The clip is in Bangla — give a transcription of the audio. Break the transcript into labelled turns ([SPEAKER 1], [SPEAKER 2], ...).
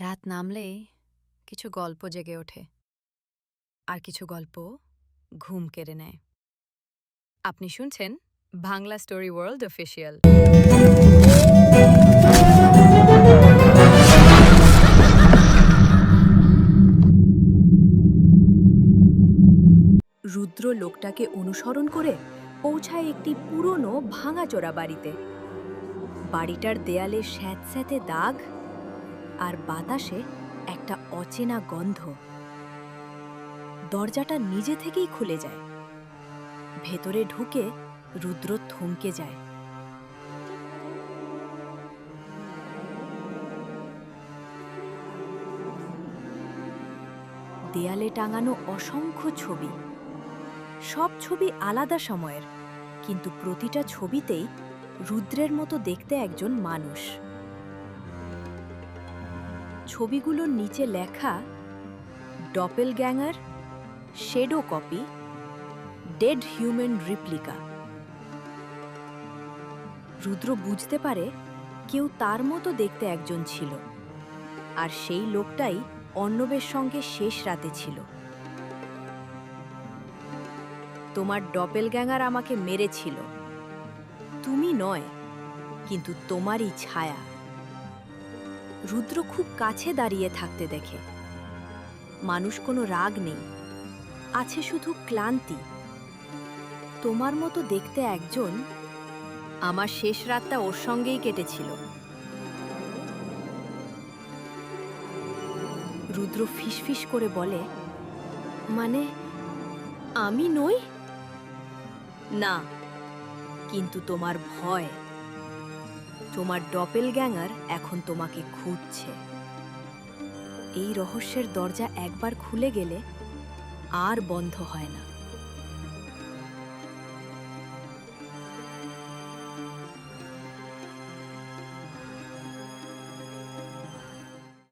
[SPEAKER 1] রাত নামলেই কিছু গল্প জেগে ওঠে, আর কিছু গল্প ঘুম কেড়ে নেয়। আপনি শুনছেন বাংলা স্টোরি ওয়ার্ল্ড অফিসিয়াল।
[SPEAKER 2] রুদ্র লোকটাকে অনুসরণ করে পৌঁছায় একটি পুরনো ভাঙাচোরা বাড়িতে। বাড়িটার দেয়ালে স্যাঁতস্যাঁতে দাগ, আর বাতাসে একটা অচেনা গন্ধ। দরজাটা নিজে থেকেই খুলে যায়। ভেতরে ঢুকে রুদ্র থমকে যায়। দেয়ালে টাঙানো অসংখ্য ছবি, সব ছবি আলাদা সময়ের, কিন্তু প্রতিটা ছবিতেই রুদ্রের মতো দেখতে একজন মানুষ। ছবিগুলোর নিচে লেখা doppelganger, shadow copy, dead human replica. Rudra বুঝতে পারে কেউ তার মতো দেখতে একজন ছিল, আর সেই লোকটাই অর্ণবের সঙ্গে শেষ রাতে ছিল। তোমার ডপেলগ্যাঙ্গার আমাকে মেরেছিল, তুমি নয়, কিন্তু তোমারই ছায়া। রুদ্র খুব কাছে দাঁড়িয়ে থাকতে দেখে। মানুষ কোনো রাগ নেই, আছে শুধু ক্লান্তি। তোমার মতো দেখতে একজন, আমার শেষ রাতটা ওর সঙ্গেই কেটেছিল। রুদ্র ফিসফিস করে বলে, মানে আমি নই? না, কিন্তু তোমার ভয়, তোমার ডপেলগ্যাঙ্গার এখন তোমাকে খুঁজছে। এই রহস্যের দরজা একবার খুলে গেলে আর বন্ধ হয় না।